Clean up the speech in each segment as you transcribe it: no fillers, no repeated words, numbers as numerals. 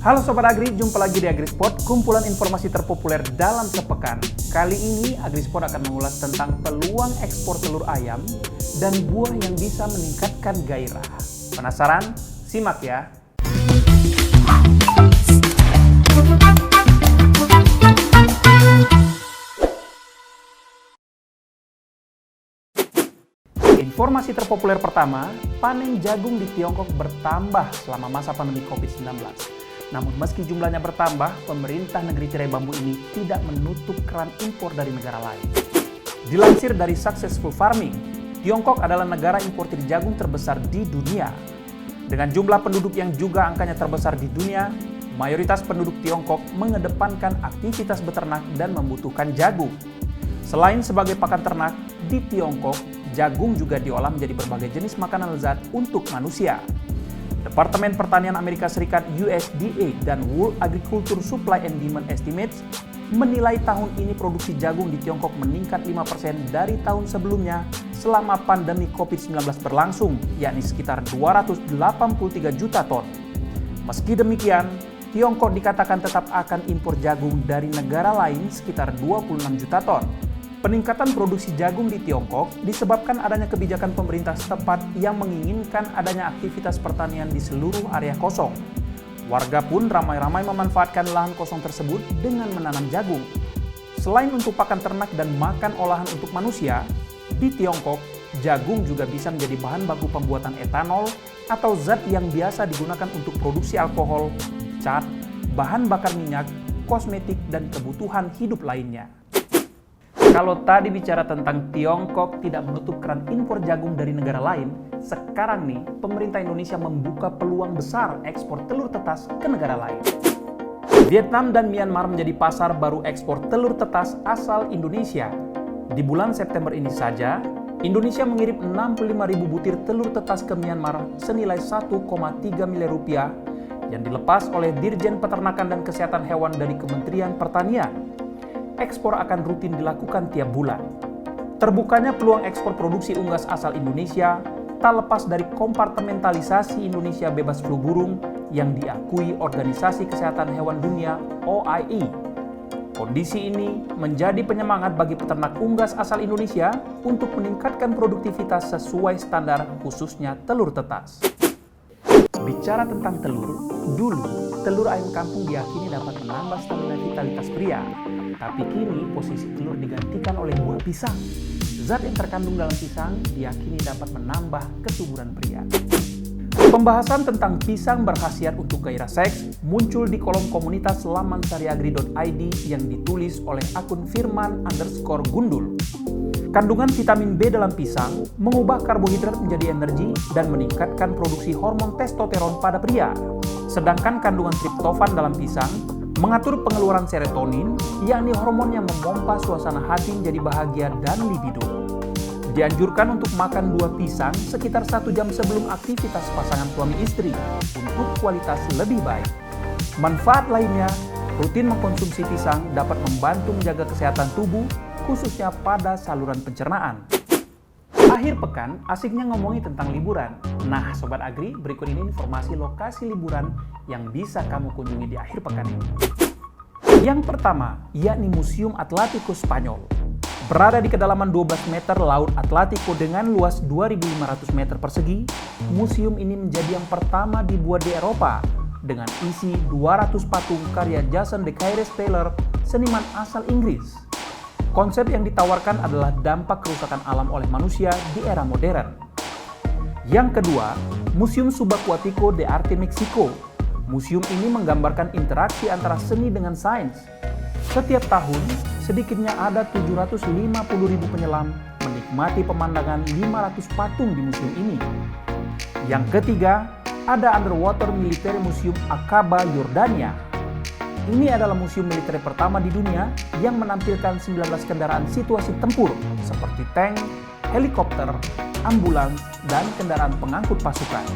Halo Sobat Agri, jumpa lagi di AgriSpot, kumpulan informasi terpopuler dalam sepekan. Kali ini AgriSpot akan mengulas tentang peluang ekspor telur ayam dan buah yang bisa meningkatkan gairah. Penasaran? Simak ya! Informasi terpopuler pertama, panen jagung di Tiongkok bertambah selama masa pandemi COVID-19. Namun meski jumlahnya bertambah, pemerintah negeri tirai bambu ini tidak menutup keran impor dari negara lain. Dilansir dari Successful Farming, Tiongkok adalah negara importir jagung terbesar di dunia. Dengan jumlah penduduk yang juga angkanya terbesar di dunia, mayoritas penduduk Tiongkok mengedepankan aktivitas beternak dan membutuhkan jagung. Selain sebagai pakan ternak, di Tiongkok, jagung juga diolah menjadi berbagai jenis makanan lezat untuk manusia. Departemen Pertanian Amerika Serikat USDA dan World Agriculture Supply and Demand Estimates menilai tahun ini produksi jagung di Tiongkok meningkat 5% dari tahun sebelumnya selama pandemi COVID-19 berlangsung, yakni sekitar 283 juta ton. Meski demikian, Tiongkok dikatakan tetap akan impor jagung dari negara lain sekitar 26 juta ton. Peningkatan produksi jagung di Tiongkok disebabkan adanya kebijakan pemerintah setempat yang menginginkan adanya aktivitas pertanian di seluruh area kosong. Warga pun ramai-ramai memanfaatkan lahan kosong tersebut dengan menanam jagung. Selain untuk pakan ternak dan makan olahan untuk manusia, di Tiongkok, jagung juga bisa menjadi bahan baku pembuatan etanol atau zat yang biasa digunakan untuk produksi alkohol, cat, bahan bakar minyak, kosmetik, dan kebutuhan hidup lainnya. Kalau tadi bicara tentang Tiongkok tidak menutup keran impor jagung dari negara lain, sekarang nih pemerintah Indonesia membuka peluang besar ekspor telur tetas ke negara lain. Vietnam dan Myanmar menjadi pasar baru ekspor telur tetas asal Indonesia. Di bulan September ini saja, Indonesia mengirim 65.000 butir telur tetas ke Myanmar senilai 1,3 miliar rupiah yang dilepas oleh Dirjen Peternakan dan Kesehatan Hewan dari Kementerian Pertanian. Ekspor akan rutin dilakukan tiap bulan. Terbukanya peluang ekspor produksi unggas asal Indonesia tak lepas dari kompartementalisasi Indonesia bebas flu burung yang diakui Organisasi Kesehatan Hewan Dunia (OIE). Kondisi ini menjadi penyemangat bagi peternak unggas asal Indonesia untuk meningkatkan produktivitas sesuai standar, khususnya telur tetas. Bicara tentang telur, dulu telur ayam kampung diyakini dapat menambah stamina vitalitas pria. Tapi kini posisi telur digantikan oleh buah pisang. Zat yang terkandung dalam pisang diyakini dapat menambah kesuburan pria. Pembahasan tentang pisang berkhasiat untuk gairah seks muncul di kolom komunitas laman sariagri.id yang ditulis oleh akun Firman_Gundul. Kandungan vitamin B dalam pisang mengubah karbohidrat menjadi energi dan meningkatkan produksi hormon testosteron pada pria. Sedangkan kandungan triptofan dalam pisang mengatur pengeluaran serotonin, yakni hormon yang memompa suasana hati menjadi bahagia dan libido. Dianjurkan untuk makan buah pisang sekitar 1 jam sebelum aktivitas pasangan suami istri untuk kualitas lebih baik. Manfaat lainnya, rutin mengkonsumsi pisang dapat membantu menjaga kesehatan tubuh, khususnya pada saluran pencernaan. Akhir pekan, asiknya ngomongin tentang liburan. Nah, Sobat Agri, berikut ini informasi lokasi liburan yang bisa kamu kunjungi di akhir pekan ini. Yang pertama, yakni Museum Atletico Spanyol. Berada di kedalaman 12 meter Laut Atletico dengan luas 2.500 meter persegi, museum ini menjadi yang pertama dibuat di Eropa dengan isi 200 patung karya Jason de Caires Taylor, seniman asal Inggris. Konsep yang ditawarkan adalah dampak kerusakan alam oleh manusia di era modern. Yang kedua, Museum Subacuático de Arte Mexico. Museum ini menggambarkan interaksi antara seni dengan sains. Setiap tahun, sedikitnya ada 750.000 penyelam menikmati pemandangan 500 patung di museum ini. Yang ketiga, ada Underwater Military Museum Aqaba, Yordania. Ini adalah museum militer pertama di dunia yang menampilkan 19 kendaraan situasi tempur seperti tank, helikopter, ambulans, dan kendaraan pengangkut pasukan.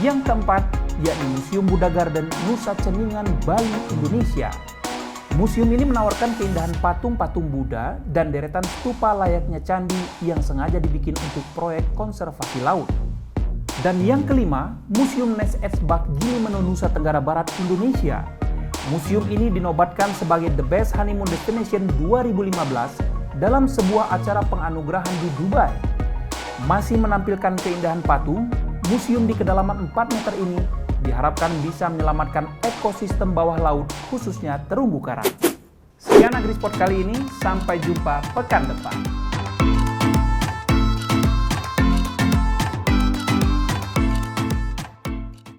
Yang keempat, yakni Museum Buddha Garden Nusa Ceningan, Bali, Indonesia. Museum ini menawarkan keindahan patung-patung Buddha dan deretan stupa layaknya candi yang sengaja dibikin untuk proyek konservasi laut. Dan yang kelima, Museum Nes Edsbach Gili Manuk, Nusa Tenggara Barat, Indonesia. Museum ini dinobatkan sebagai The Best Honeymoon Destination 2015 dalam sebuah acara penganugerahan di Dubai. Masih menampilkan keindahan patung, museum di kedalaman 4 meter ini diharapkan bisa menyelamatkan ekosistem bawah laut, khususnya terumbu karang. Sekian AgriSpot kali ini, sampai jumpa pekan depan.